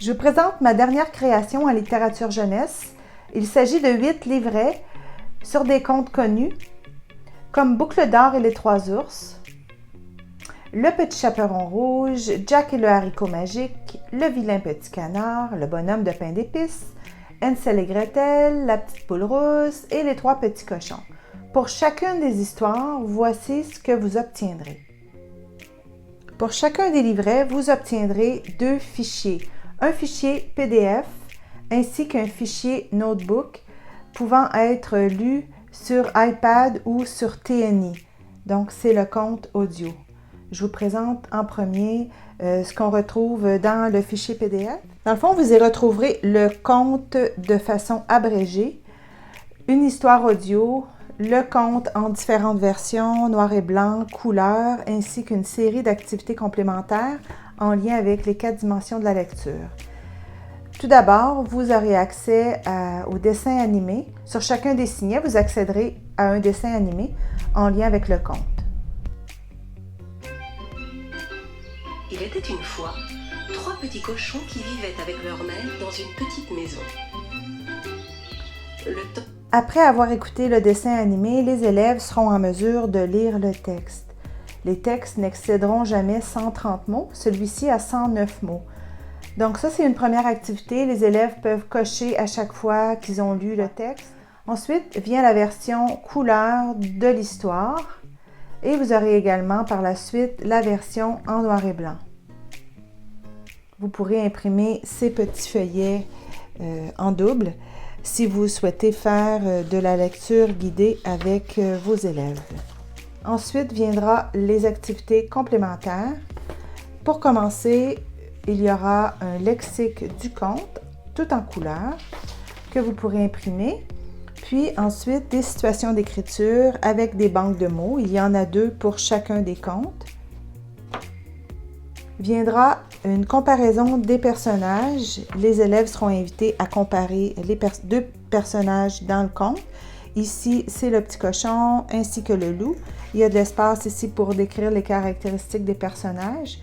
Je vous présente ma dernière création en littérature jeunesse. Il s'agit de 8 livrets sur des contes connus, comme Boucle d'or et les 3 ours, Le petit chaperon rouge, Jack et le haricot magique, Le vilain petit canard, Le bonhomme de pain d'épices, Hansel et Gretel, La petite poule rousse et Les 3 petits cochons. Pour chacune des histoires, voici ce que vous obtiendrez. Pour chacun des livrets, vous obtiendrez 2 fichiers. Un fichier PDF ainsi qu'un fichier Notebook pouvant être lu sur iPad ou sur TNI. Donc, c'est le conte audio. Je vous présente en premier ce qu'on retrouve dans le fichier PDF. Dans le fond, vous y retrouverez le conte de façon abrégée, une histoire audio, le conte en différentes versions, noir et blanc, couleur, ainsi qu'une série d'activités complémentaires en lien avec les 4 dimensions de la lecture. Tout d'abord, vous aurez accès au dessin animé. Sur chacun des signets, vous accéderez à un dessin animé en lien avec le conte. Il était une fois 3 petits cochons qui vivaient avec leur mère dans une petite maison. Après avoir écouté le dessin animé, les élèves seront en mesure de lire le texte. Les textes n'excéderont jamais 130 mots, celui-ci a 109 mots. Donc ça, c'est une première activité. Les élèves peuvent cocher à chaque fois qu'ils ont lu le texte. Ensuite vient la version couleur de l'histoire et vous aurez également par la suite la version en noir et blanc. Vous pourrez imprimer ces petits feuillets en double si vous souhaitez faire de la lecture guidée avec vos élèves. Ensuite viendra les activités complémentaires. Pour commencer, il y aura un lexique du conte, tout en couleur, que vous pourrez imprimer. Puis ensuite, des situations d'écriture avec des banques de mots. Il y en a 2 pour chacun des contes. Viendra une comparaison des personnages. Les élèves seront invités à comparer les 2 personnages dans le conte. Ici, c'est le petit cochon ainsi que le loup. Il y a de l'espace ici pour décrire les caractéristiques des personnages.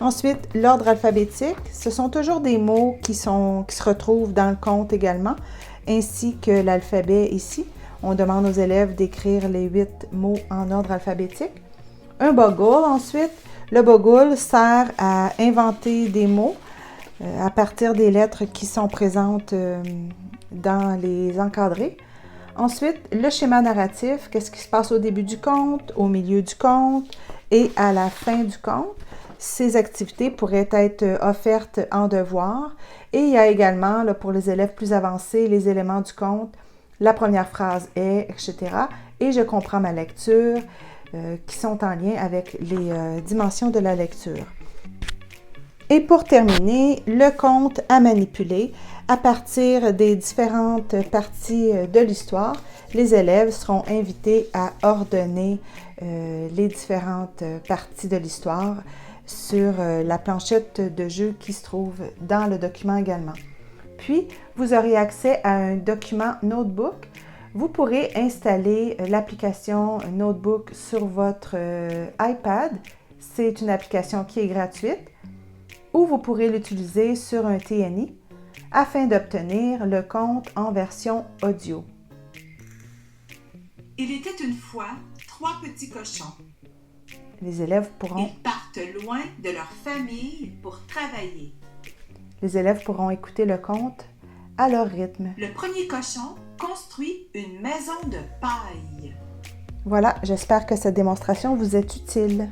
Ensuite, l'ordre alphabétique. Ce sont toujours des mots qui se retrouvent dans le conte également, ainsi que l'alphabet ici. On demande aux élèves d'écrire les 8 mots en ordre alphabétique. Un bogle ensuite. Le bogle sert à inventer des mots à partir des lettres qui sont présentes dans les encadrés. Ensuite, le schéma narratif, qu'est-ce qui se passe au début du conte, au milieu du conte et à la fin du conte. Ces activités pourraient être offertes en devoir. Et il y a également, là, pour les élèves plus avancés, les éléments du conte, la première phrase est, etc. Et je comprends ma lecture, qui sont en lien avec les dimensions de la lecture. Et pour terminer, le conte à manipuler. À partir des différentes parties de l'histoire, les élèves seront invités à ordonner les différentes parties de l'histoire sur la planchette de jeu qui se trouve dans le document également. Puis, vous aurez accès à un document Notebook. Vous pourrez installer l'application Notebook sur votre iPad. C'est une application qui est gratuite. Ou vous pourrez l'utiliser sur un TNI afin d'obtenir le conte en version audio. Il était une fois 3 petits cochons. Les élèves pourront... Ils partent loin de leur famille pour travailler. Les élèves pourront écouter le conte à leur rythme. Le premier cochon construit une maison de paille. Voilà, j'espère que cette démonstration vous est utile.